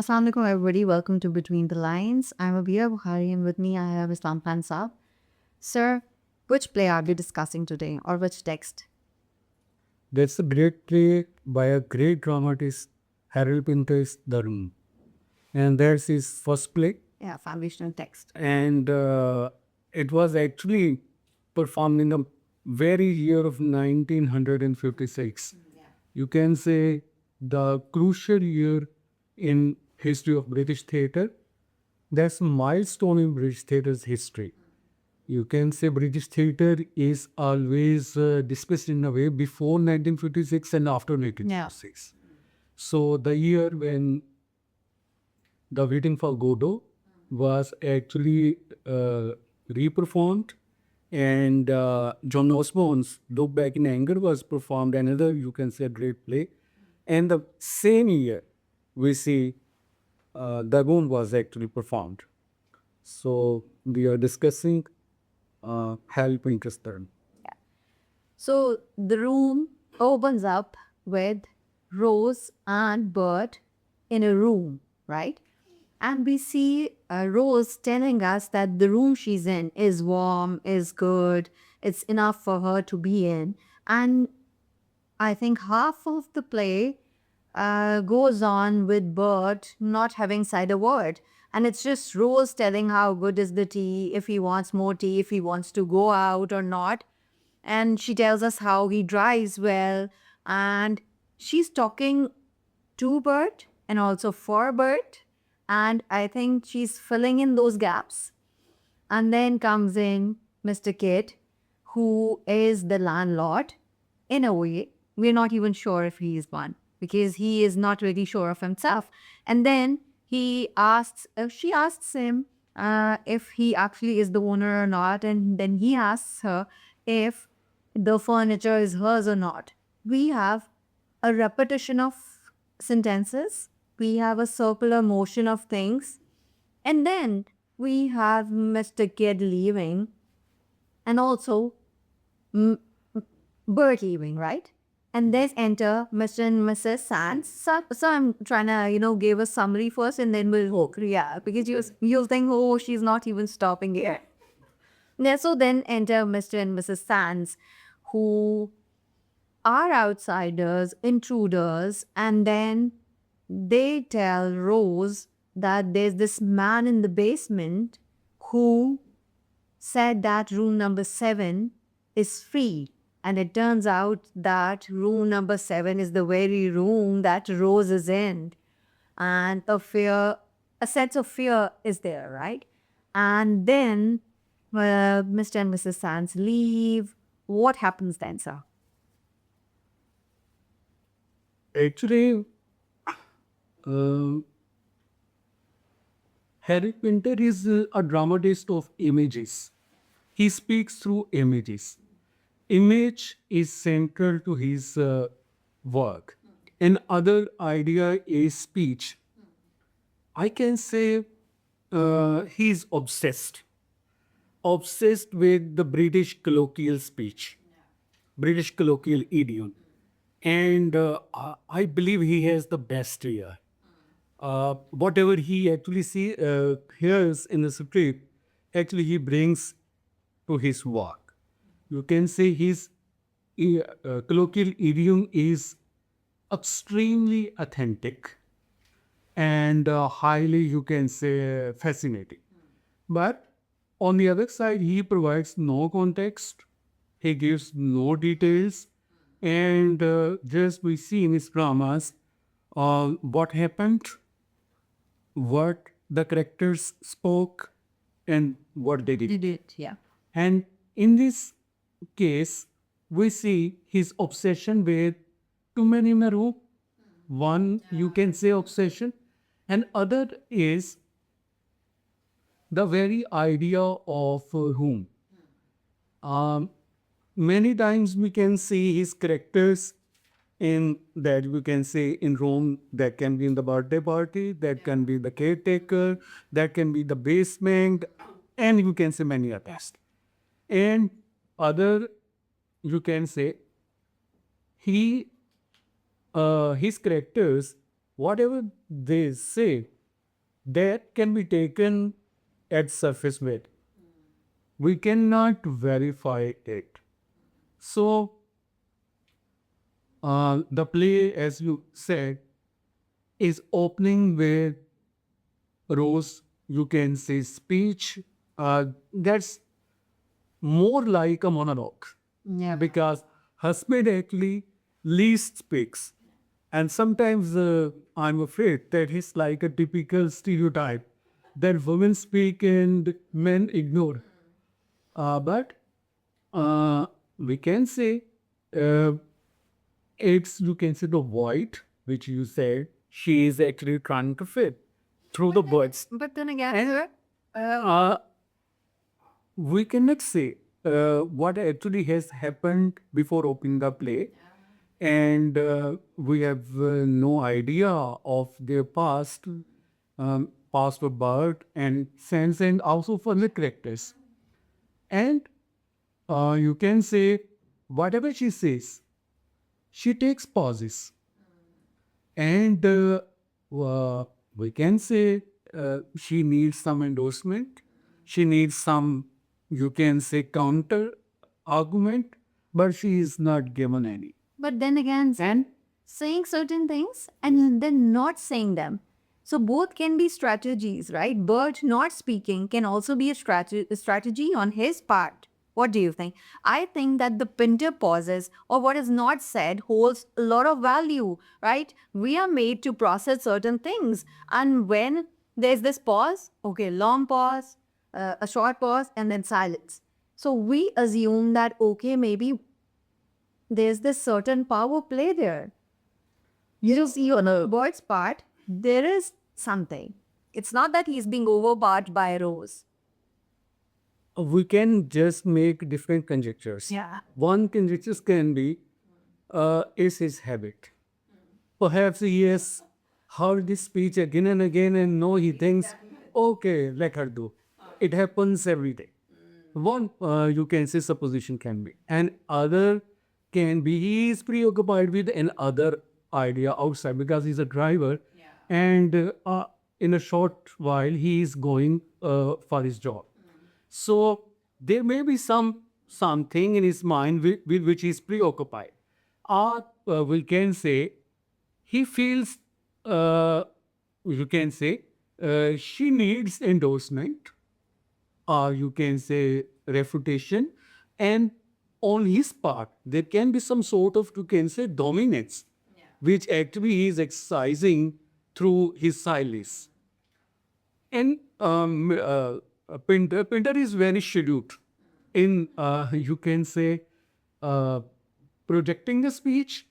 Assalamu alaikum, everybody. Welcome to Between the Lines. I'm Abeera Bukhari, and with me I have Islam Khan Saab. Sir, which play are we discussing today, or which text? That's a great play by a great dramatist, Harold Pinter's The Room. And that's his first play. Yeah, foundational text. And it was actually performed in the very year of 1956. You can say the crucial year in history of British theatre. That's a milestone in British theatre's history. You can say British theatre is always discussed in a way before 1956 and after 1956. So the year when The Waiting for Godot was actually re-performed, and John Osborne's Look Back in Anger was performed, another, you can say, great play. And the same year, we see The Room was actually performed. So we are discussing Harold Pinter's turn. So the room opens up with Rose and Bert in a room, right? And we see Rose telling us that the room she's in is warm, is good, it's enough for her to be in. And I think half of the play goes on with Bert not having said a word. And it's just Rose telling how good is the tea, if he wants more tea, if he wants to go out or not. And she tells us how he drives well. And she's talking to Bert and also for Bert. And I think she's filling in those gaps. And then comes in Mr. Kid, who is the landlord. In a way, we're not even sure if he is one because he is not really sure of himself. And then she asks him if he actually is the owner or not. And then he asks her if the furniture is hers or not. We have a repetition of sentences. We have a circular motion of things. And then we have Mr. Kid leaving and also Bert leaving, right? And then enter Mr. and Mrs. Sands. So I'm trying to, give a summary first and then we'll hook. Yeah, because you'll think, oh, she's not even stopping here. Yeah, so then enter Mr. and Mrs. Sands, who are outsiders, intruders, and then they tell Rose that there's this man in the basement who said that room number 7 is free. And it turns out that room number 7 is the very room that Rose is in. And a sense of fear is there, right? And then Mr. and Mrs. Sands leave. What happens then, sir? Actually, Harold Pinter is a dramatist of images. He speaks through images. Image is central to his work. Another idea is speech. I can say he's obsessed with the British colloquial speech, British colloquial idiom. And I believe he has the best here. Whatever he actually hears in the script, actually he brings to his work. You can say his colloquial idiom is extremely authentic and highly, you can say, fascinating. But on the other side, he provides no context, he gives no details, and just we see in his dramas what happened, what the characters spoke, and what they did. Did it, yeah. And in this case, we see his obsession with too many in a row. One, you can say obsession, and other is the very idea of whom. Many times we can see his characters in that we can say in Rome, that can be in the birthday party, that can be the caretaker, that can be the basement, and you can say many others. And other, you can say, his characters whatever they say, that can be taken at surface weight. We cannot verify it. So, the play, as you said, is opening with Rose, you can say, speech. That's more like a monologue. Yeah. Because husband actually least speaks. And sometimes I'm afraid that it's like a typical stereotype that women speak and men ignore. But we can say uh, it's, you can say, the void which you said she is actually trying to fit through the words. But then again, And we cannot say what actually has happened before opening the play, and we have no idea of their past, past of birth and sense, and also for the characters. And you can say whatever she says, she takes pauses, and we can say she needs some endorsement, she needs some, you can say, counter argument, but she is not given any. but then again, And saying certain things and then not saying them. So both can be strategies, right? Bert not speaking can also be a strategy on his part. What do you think? I think that the Pinter pauses or what is not said holds a lot of value, right? We are made to process certain things. And when there's this pause, okay, long pause, a short pause, and then silence. So we assume that, okay, maybe there's this certain power play there. You see, on a bird's part, there is something. It's not that he's being overpowered by Rose. we can just make different conjectures. Yeah. One conjecture can be is his habit. Perhaps he has heard this speech again and again, and no, he thinks, okay, let her do. It happens every day. One, you can say, supposition can be. And other can be he is preoccupied with an other idea outside because he's a driver. And in a short while, he is going for his job. So there may be something in his mind with which he is preoccupied. Or we can say he feels, you can say, she needs endorsement, or you can say refutation, and on his part there can be some sort of, you can say, dominance, which actually he is exercising through his silence. And Pinter is very scheduled in, you can say, uh, projecting the speech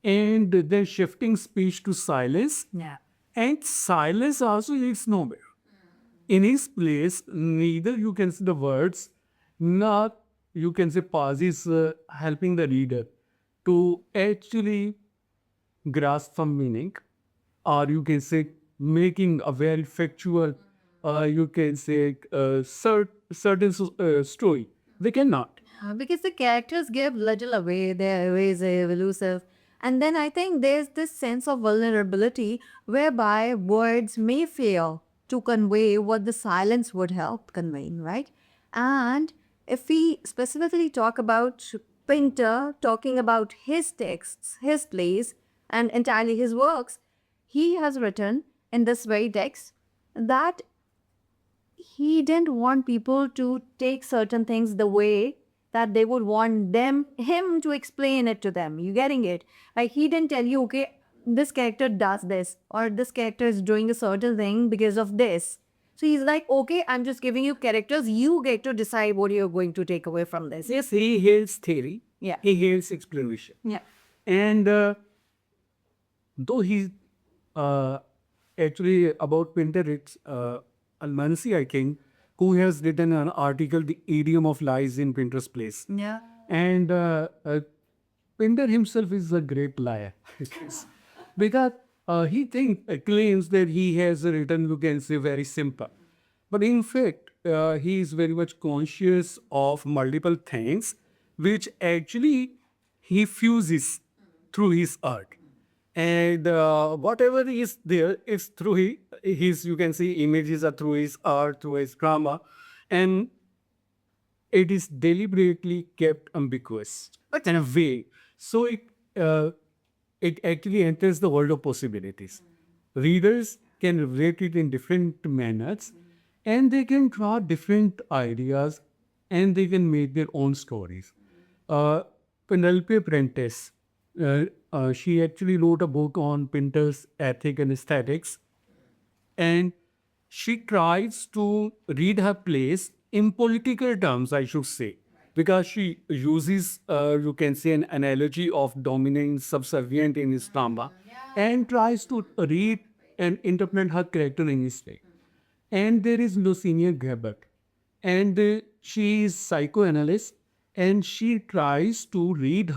and then shifting speech to silence. Yeah. And silence also leads nowhere. In his place, neither you can see the words, nor you can say pauses helping the reader to actually grasp some meaning, or you can say making a very factual, you can say, certain story. They cannot. Because the characters give little away, they're evasive, elusive. And then I think there's this sense of vulnerability whereby words may fail to convey what the silence would help conveying, right? And if we specifically talk about Pinter talking about his texts, his plays, and entirely his works, he has written in this very text that he didn't want people to take certain things the way that they would want him to explain it to them. You getting it? Like he didn't tell you, okay, this character does this or this character is doing a certain thing because of this. So he's like, okay, I'm just giving you characters. You get to decide what you're going to take away from this. Yes, he hails theory. Yeah. He hails explanation. Yeah. And though he actually, about Pinter, it's Almansi, I think, who has written an article, The Idiom of Lies in Pinter's Place. Yeah. And Pinter himself is a great liar. Because he claims that he has written, you can say, very simple. But in fact, he is very much conscious of multiple things, which actually he fuses through his art. And whatever is there is through his, you can see images are through his art, through his drama, and it is deliberately kept ambiguous, but in a way. So uh, it actually enters the world of possibilities. Readers can relate it in different manners, and they can draw different ideas, and they can make their own stories. Uh, Penelope Prentice, she actually wrote a book on Pinter's ethic and aesthetics, and she tries to read her plays in political terms, I should say, because she uses, you can say, an analogy of dominant, subservient in Islam, and tries to read and interpret her character in his way. And there is Lucinia Gabbard, and she is psychoanalyst, and she tries to read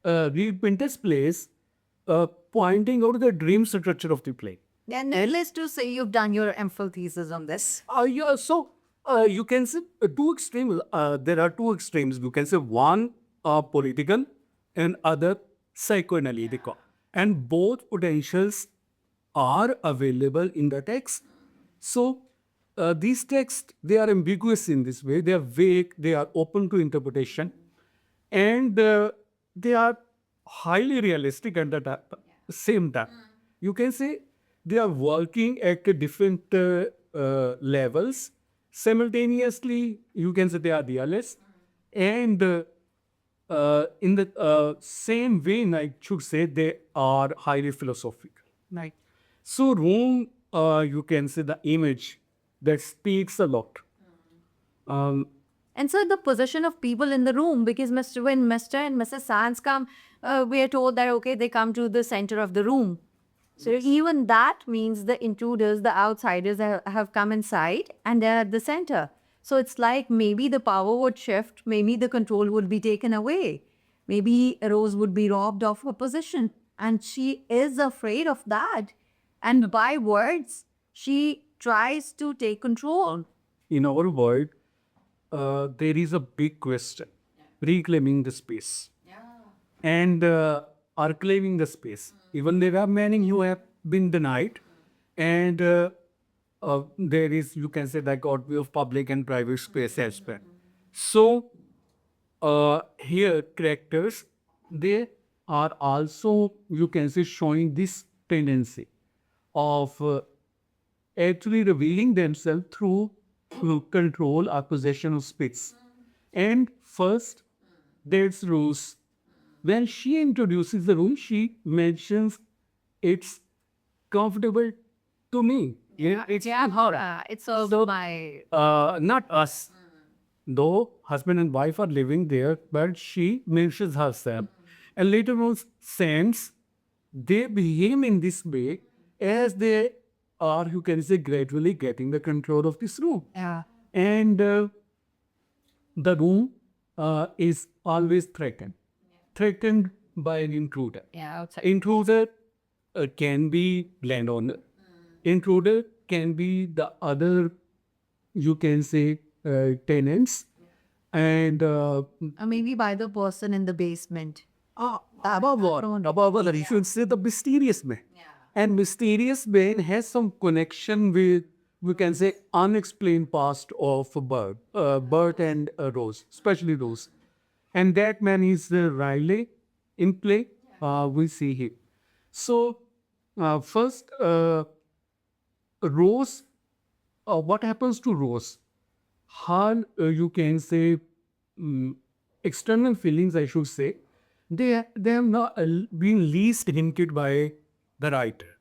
Pinter's plays, pointing out the dream structure of the play. And needless to say, you've done your MPhil thesis on this. Yeah, so you can say two extremes. There are two extremes. You can say one political and other psychoanalytical. And both potentials are available in the text. So these texts, they are ambiguous in this way. They are vague. They are open to interpretation. And they are highly realistic at the same time. You can say they are working at a different levels. Simultaneously, you can say they are realist. And in the same vein, I should say they are highly philosophical. Right. So, Rome, you can say the image that speaks a lot. Um, And so the position of people in the room, because when Mr. and Mrs. Sands come, we are told that, okay, they come to the center of the room. So even that means the intruders, the outsiders have come inside and they're at the center. So it's like maybe the power would shift, maybe the control would be taken away. Maybe Rose would be robbed of her position. And she is afraid of that. And by words, she tries to take control. in our world, there is a big question reclaiming the space and reclaiming the space. Even there are many who have been denied, and there is, you can say, dichotomy of public and private space as well. So, here, characters, they are also, you can say, showing this tendency of actually revealing themselves through control or possession of space. And first, there's Rose. When she introduces the room, she mentions it's comfortable to me. Yeah, it's her. It's also my... Not us. Though husband and wife are living there, but she mentions herself. And later on, since they behave in this way as they are, you can say, gradually getting the control of this room. Yeah. And the room is always threatened by an intruder. Yeah, outside. Intruder can be landowner. Intruder can be the other, you can say, tenants. And Or maybe by the person in the basement. above all, you should say the mysterious man. And mysterious man has some connection with, we can say, unexplained past of Bert and Rose, especially Rose. And that man is Riley in play. We see him. So, first, Rose, what happens to Rose? Her, you can say, external feelings, I should say, they have not been least hinted by the writer.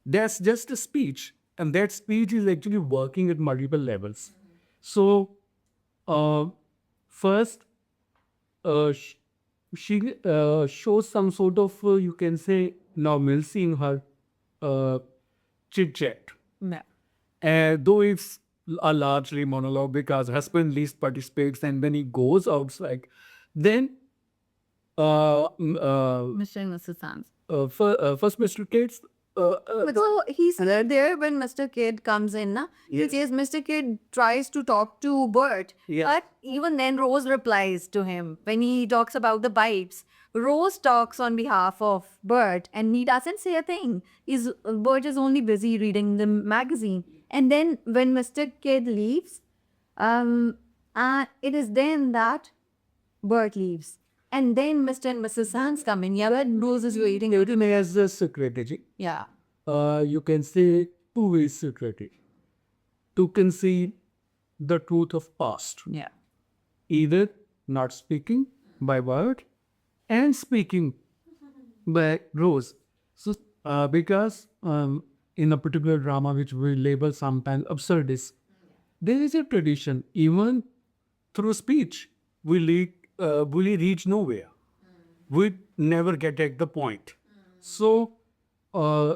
That's just a speech, and that speech is actually working at multiple levels. So, first, she shows some sort of, you can say, normalcy in her chit chat. Yeah. Though it's a largely monologue because husband least participates, and when he goes outside, then Mr. and Mrs. Sands. first Mr. Cates So he's there when Mr. Kid comes in. Na? He says Mr. Kid tries to talk to Bert. But even then Rose replies to him when he talks about the pipes. Rose talks on behalf of Bert and he doesn't say a thing. Bert is only busy reading the magazine. And then when Mr. Kid leaves, it is then that Bert leaves. And then Mr. and Mrs. Sands come in. Yeah, but Rose is waiting. As a secretary, Yeah. you can say two-way secretary to concede the truth of past. Yeah. Either not speaking by word and speaking by Rose. So, because in a particular drama which we label sometimes absurdist, there is a tradition, even through speech, we reach nowhere. We never get at the point. So, uh,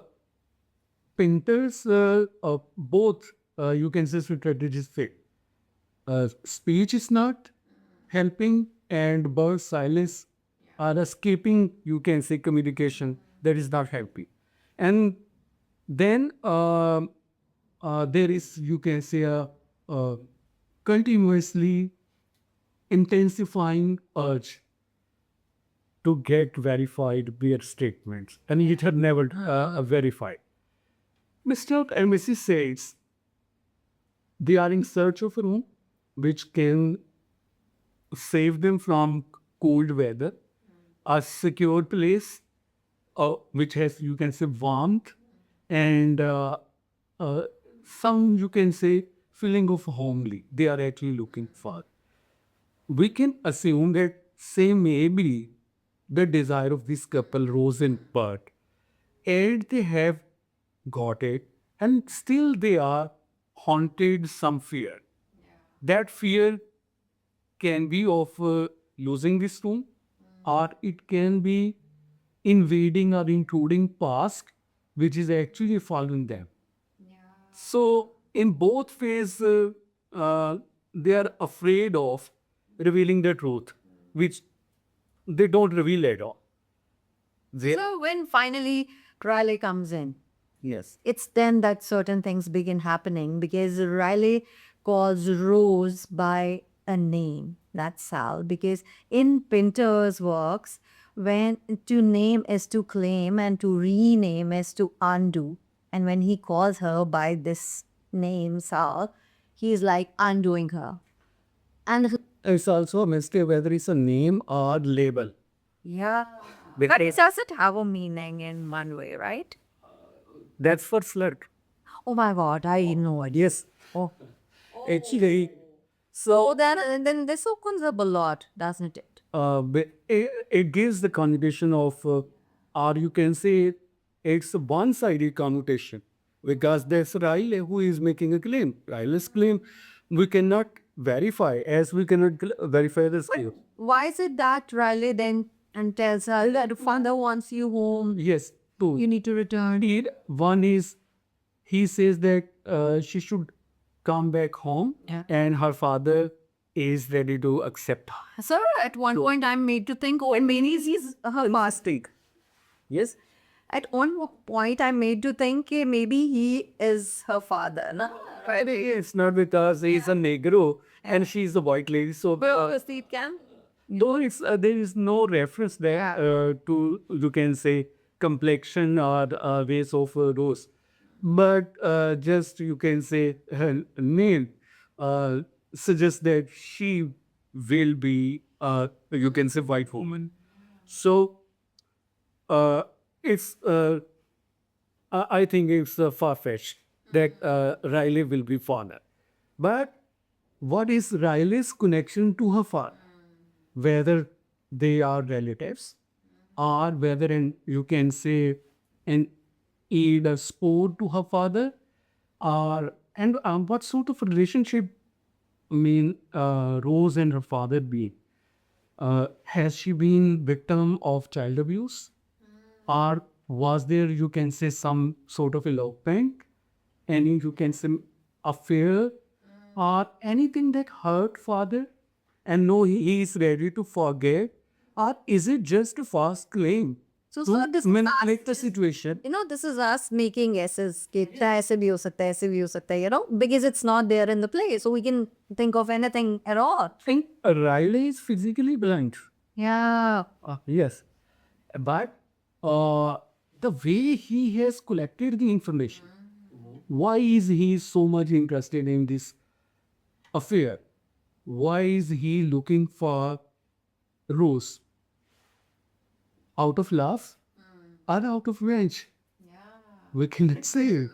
Pinter's both, you can say, strategies fit. Speech is not helping, and Burr's silence are escaping, you can say, communication that is not helping. And then there is, you can say, a continuously intensifying urge to get verified their statements, and it had never verified. Mr. and Mrs. says they are in search of a room which can save them from cold weather, a secure place which has, you can say, warmth and some, you can say, feeling of homely. They are actually looking for. We can assume that same may be the desire of this couple, Rose and Bert, and they have got it, and still they are haunted some fear. That fear can be of losing this room, or it can be invading or intruding past, which is actually following them. So in both phases, they are afraid of revealing the truth, which they don't reveal at all. So when finally Riley comes in, Yes. it's then that certain things begin happening because Riley calls Rose by a name. That's Sal. Because in Pinter's works, when to name is to claim and to rename is to undo. And when he calls her by this name, Sal, he's like undoing her. And It's also a mistake whether it's a name or label. yeah, but it doesn't have a meaning in one way, right? That's for slut. Oh my God, I know it. Yes. Oh. Actually, So then this opens up a lot, doesn't it? it gives the connotation of, or you can say it's a one-sided connotation because there's Riley who is making a claim. Riley's claim we cannot verify as we cannot verify the skill. Why is it that Riley then and tells her that father wants you home, Yes, two. you need to return? One is he says that she should come back home, Yeah. and her father is ready to accept her. Sir, at one point I'm made to think, oh, and maybe he's her Mistake. Yes. At one point I'm made to think maybe he is her father. Na? It's not because he's a Negro and she's a white lady. So, Obviously it can. though it's there is no reference there to, you can say, complexion or ways of rose, but just you can say her name suggests that she will be you can say white woman. So it's I think it's far-fetched that Riley will be father. But what is Riley's connection to her father? Whether they are relatives or whether you can say an either sport to her father, or and what sort of relationship Rose and her father be? Has she been victim of child abuse? Or was there, you can say, some sort of elopement? Any, you can say, affair? Or anything that hurt father? And no, he is ready to forget? Or is it just a false claim So, to this manipulate the situation. this is us making guesses. कि क्या ऐसे भी हो सकता है, ऐसे भी हो सकता है, because it's not there in the play. So we can think of anything at all. I think Riley is physically blind. Yeah. Yes. But the way he has collected the information, why is he so much interested in this affair? Why is he looking for Rose? Out of love or out of revenge? We cannot say.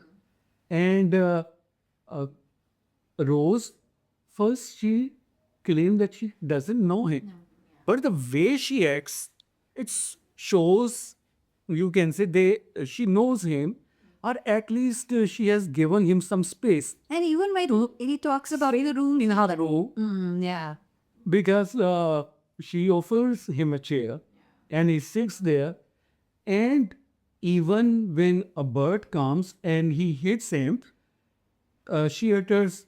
And uh, Rose, first she claimed that she doesn't know him. But the way she acts, it shows, you can say, she knows him, or at least she has given him some space. And even when he talks about the room in how Room, yeah. because she offers him a chair and he sits there, and even when a bird comes and he hits him, she utters,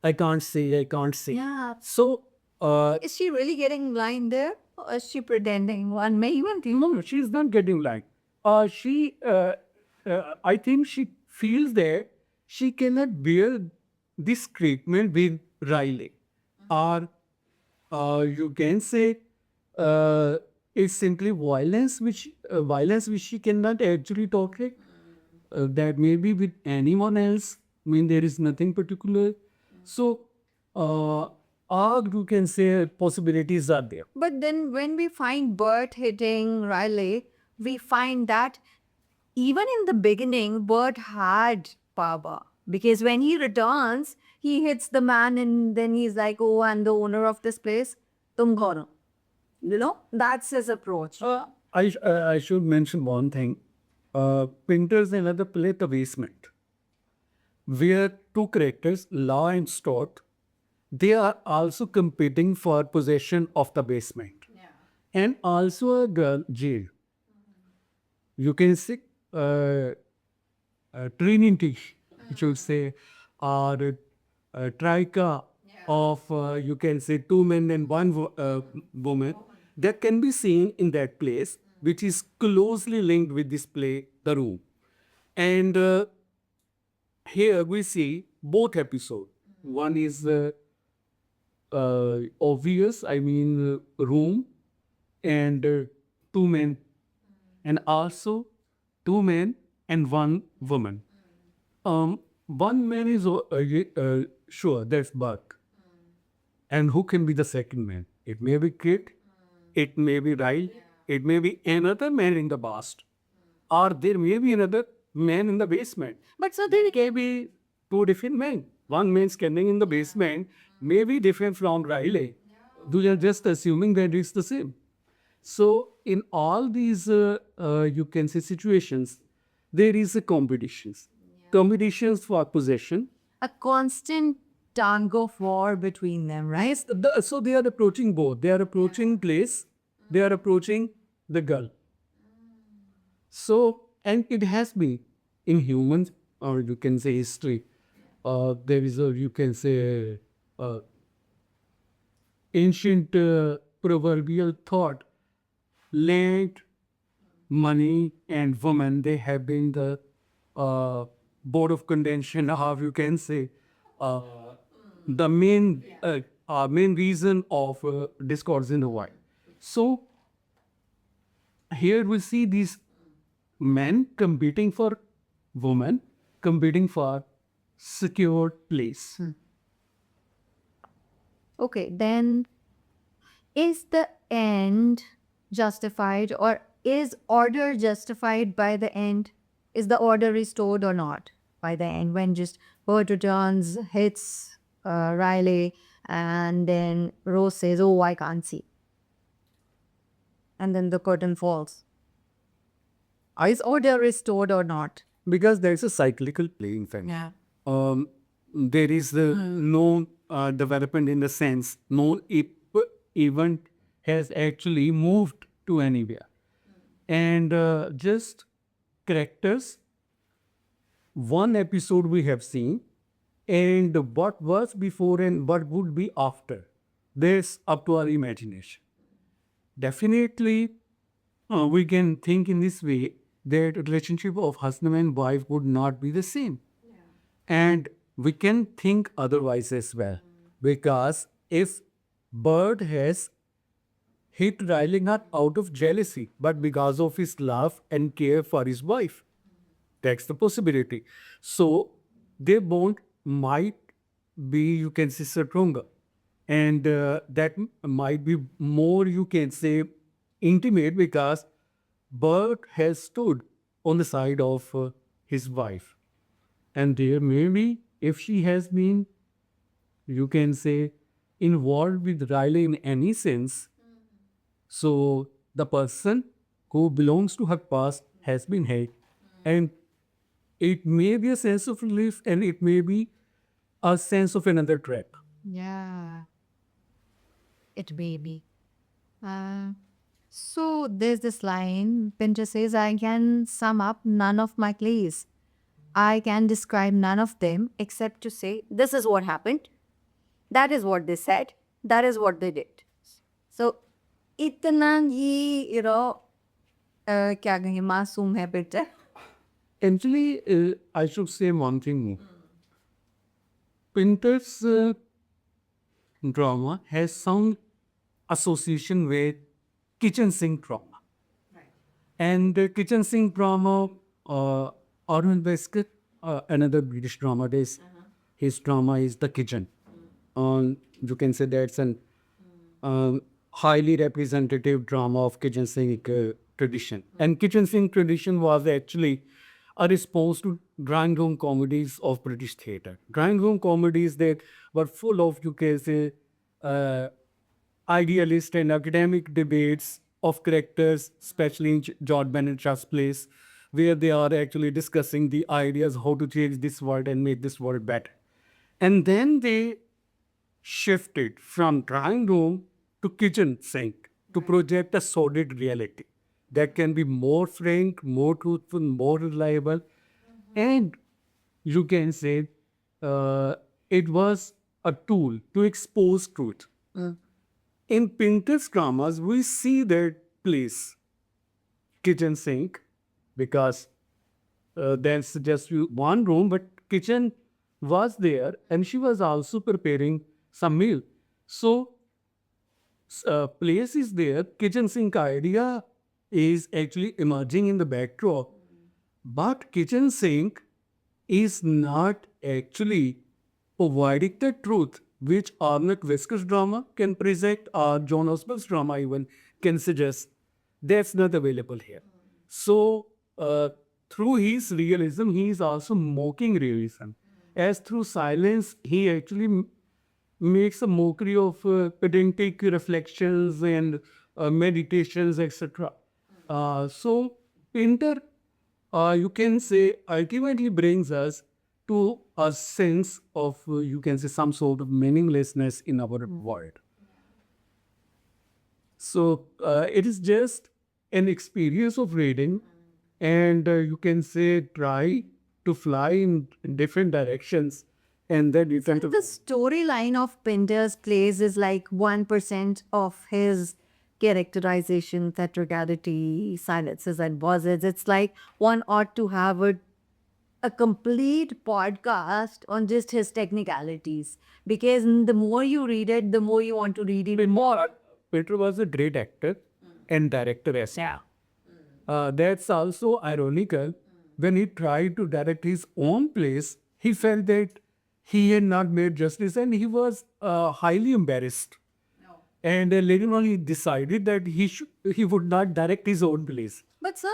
I can't see, I can't see. Yeah. So, Is she really getting blind there? Or is she pretending? One may even think. no, she's not getting blind. I think she feels that she cannot bear this treatment with Riley. Or you can say it's simply violence which she cannot actually tolerate. That maybe with anyone else, I mean, there is nothing particular. So, or you can say possibilities are there. But then when we find Bert hitting Riley, we find that even in the beginning, Bert had power. Because when he returns, he hits the man and then he's like, oh, I'm the owner of this place. Tum kaun ho?" That's his approach. I should mention one thing. Pinter's another play, The Basement, where two characters, Law and Stott, they are also competing for possession of the basement. And also a girl, Jill. You can see Trinity, which you say, or Trika of, you can say, two men and one woman, that can be seen in that place, which is closely linked with this play, The Room. And here we see both episodes. One is obvious, I mean, Room, and two men, and also two men and one woman. One man is sure that's Buck. And who can be the second man? It may be Kit, it may be Riley, it may be another man in the past, or there may be another man in the basement. But so there can be two different men. One man standing in the basement may be different from Riley. We are just assuming that it's the same. So in all these, you can say, situations, there is a competitions. Competitions for possession. A constant tug of war between them, right? Yes, so they are approaching both. They are approaching place. They are approaching the girl. So, and it has been in humans, or you can say history. There is a, you can say, ancient proverbial thought, land, money, and woman, they have been the board of contention, how you can say, the main reason of discourse in the world. So here we see these men competing for women, competing for secure place. Okay, then is the end justified, or is order justified by the end? Is the order restored or not by the end when just Bert returns, hits Riley, and then Rose says, oh, I can't see. And then the curtain falls. Is order restored or not? Because there is a cyclical play, in fact. Yeah. There is no development in the sense, no event has actually moved to anywhere. And just characters, one episode we have seen, and what was before and what would be after. This up to our imagination. Definitely, we can think in this way that relationship of husband and wife would not be the same. And we can think otherwise as well. Because if Bird has hit Riley not out of jealousy, but because of his love and care for his wife. That's the possibility. So their bond might be, you can say, stronger. And that might be more, you can say, intimate because Bert has stood on the side of his wife. And there maybe if she has been, you can say, involved with Riley in any sense, so the person who belongs to her past has been hurt. And it may be a sense of relief and it may be a sense of another trap. Yeah, it may be. Uh, so there's this line, Pinter says, I can sum up none of my plays. I can describe none of them except to say, this is what happened. That is what they said. That is what they did. So, इतना ही, क्या कहें, मासूम है Pinter. Actually, I should say one thing more. Pinter's drama has some association with kitchen sink drama. And kitchen sink drama, Arvind Basket, another British dramatist, his drama is The Kitchen. You can say that's an highly representative drama of kitchen sink tradition. And kitchen sink tradition was actually a response to drawing room comedies of British theatre. Drawing room comedies that were full of, you can say, idealist and academic debates of characters, especially in George Bernard Shaw's plays, where they are actually discussing the ideas how to change this world and make this world better. And then they shifted from drawing room to kitchen sink to project a solid reality that can be more frank, more truthful, more reliable, and you can say it was a tool to expose truth. In Pinterest dramas, we see that place, kitchen sink, because there's just one room, but kitchen was there, and she was also preparing some meal. So, place is there, kitchen sink idea is actually emerging in the backdrop, but kitchen sink is not actually providing the truth which Arnold Visker's drama can present or John Oswald's drama even can suggest. That's not available here. So, through his realism, he is also mocking realism. As through silence, he actually makes a mockery of pedantic reflections and meditations, etc. So, Pinter, you can say, ultimately brings us to a sense of, you can say, some sort of meaninglessness in our world. So, it is just an experience of reading, and you can say, try to fly in different directions, and then you can. The storyline of Pinter's plays is like 1% of his characterization, theatricality, silences, and pauses. It's like one ought to have a complete podcast on just his technicalities, because the more you read it, the more you want to read it more. Peter was a great actor and director as well. That's also ironical. When he tried to direct his own plays, he felt that he had not made justice and he was highly embarrassed. And later on, he decided that he would not direct his own plays. But sir,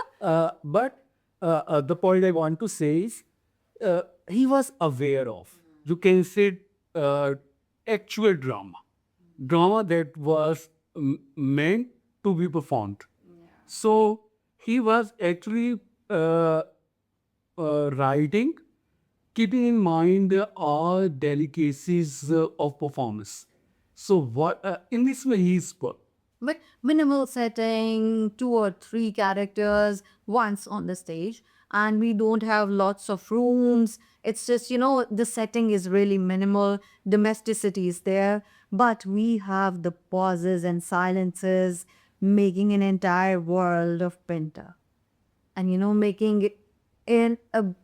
But the point I want to say is he was aware of, you can say, actual drama that was meant to be performed. So he was actually writing, keeping in mind all delicacies of performance. So what in this way he spoke. but minimal setting, 2 or 3 characters once on the stage, and we don't have lots of rooms. It's just, the setting is really minimal, domesticity is there, but we have the pauses and silences, making an entire world of Pinter. And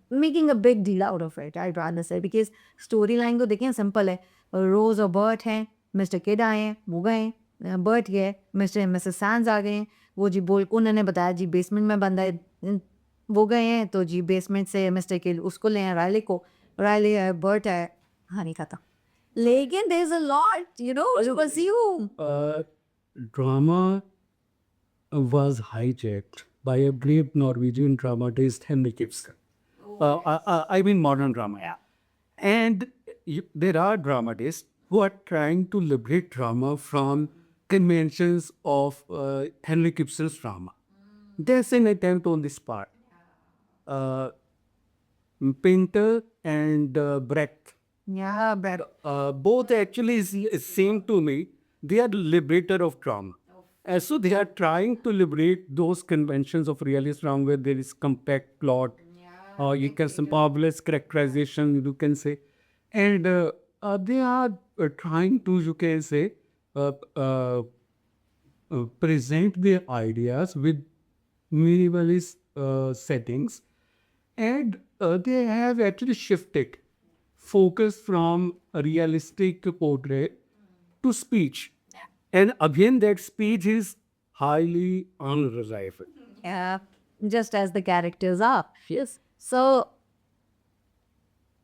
making a big deal out of it, I'd rather say, because storyline तो देखिए simple है. रोज और Burt हैं, mister kid आए हैं, वो गए, Burt गए, मिस्टर एंड मिसेस सैंड्स आ गए हैं, वो जी बोल उन्होंने बताया जी बेसमेंट में बंदा है, वो गए हैं तो जी बेसमेंट से मिस्टर किड उसको ले आए, रायले को, रायले है, बर्ट है, कहानी खत्म. लेकिन there is a lot, to pursue. Drama was hijacked by a great Norwegian dramatist, Henrik Ibsen. I mean modern drama. Yeah. And there are dramatists who are trying to liberate drama from conventions of Henrik Ibsen's drama. There's an attempt on this part. Uh, Pinter and Brecht, Yeah, but both actually seem to me they are the liberator of drama. And so they are trying to liberate those conventions of realist drama where there is compact plot, or you can some marvelous characterization, you can say, and they are trying to, you can say, uh, uh, present their ideas with minimalist settings, and they have actually shifted focus from a realistic portrait to speech. And again, that speech is highly unreliable. yeah, just as the characters are. Yes. So,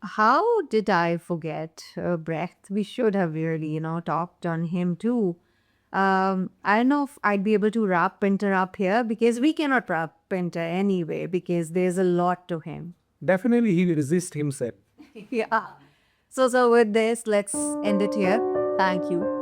how did I forget Brecht? We should have really, talked on him too. I don't know if I'd be able to wrap Pinter up here because we cannot wrap Pinter anyway because there's a lot to him. Definitely, he will resist himself. Yeah. So with this, let's end it here. Thank you.